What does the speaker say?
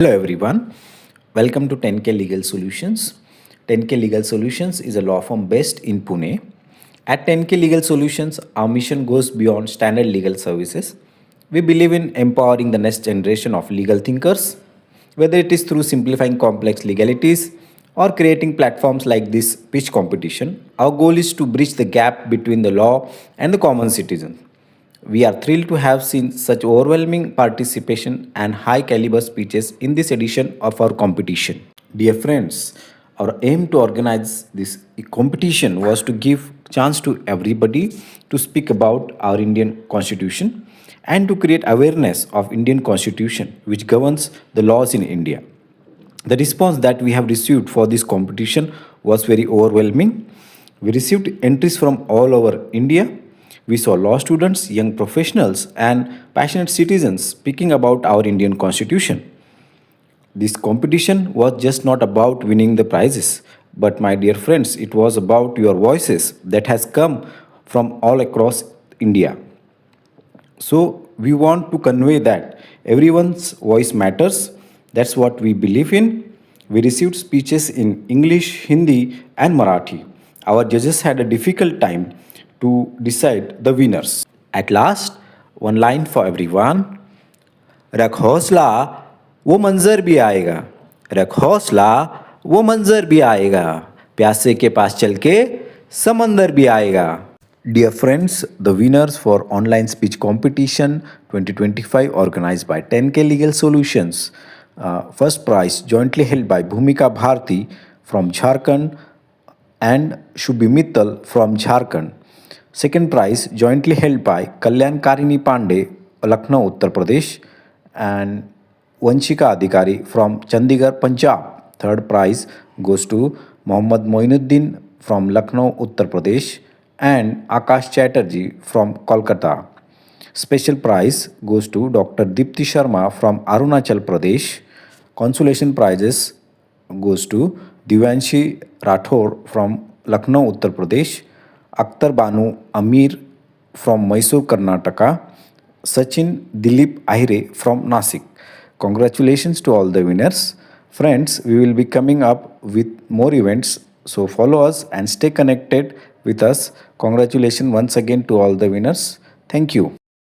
Hello everyone, welcome to 10K Legal Solutions. 10K Legal Solutions is a law firm based in Pune. At 10K Legal Solutions, our mission goes beyond standard legal services. We believe in empowering the next generation of legal thinkers, whether it is through simplifying complex legalities or creating platforms like this pitch competition. Our goal is to bridge the gap between the law and the common citizen. We are thrilled to have seen such overwhelming participation and high caliber speeches in this edition of our competition. Dear friends, our aim to organize this competition was to give chance to everybody to speak about our Indian constitution and to create awareness of Indian constitution which governs the laws in India. The response that we have received for this competition was very overwhelming. We received entries from all over India. We saw law students, young professionals, and passionate citizens speaking about our Indian constitution. This competition was just not about winning the prizes, but my dear friends, it was about your voices that has come from all across India. So we want to convey that everyone's voice matters. That's what we believe in. We received speeches in English, Hindi, and Marathi. Our judges had a difficult time to decide the winners. At last, one line for everyone. रख हौसला वो मंजर भी आएगा रख हौसला वो मंजर भी आएगा प्यासे के पास चल के समंदर भी आएगा. Dear friends, the winners for online speech competition 2025 organized by 10K Legal Solutions. First prize jointly held by Bhumika Bharti from Jharkhand and Shubhi Mittal from Jharkhand. Second prize jointly held by Kalyan Karini Pandey, Lucknow, Uttar Pradesh, and Vanshika Adhikari from Chandigarh, Punjab. Third prize goes to Mohammad Moinuddin from Lucknow, Uttar Pradesh, and Akash Chatterjee from Kolkata. Special prize goes to Dr. Dipti Sharma from Arunachal Pradesh. Consolation prizes goes to Divyanshi Rathore from Lucknow, Uttar Pradesh, Akhtar Banu Amir from Mysore, Karnataka, Sachin Dilip Ahire from Nasik. Congratulations to all the winners. Friends, we will be coming up with more events, so follow us and stay connected with us. Congratulations once again to all the winners. Thank you.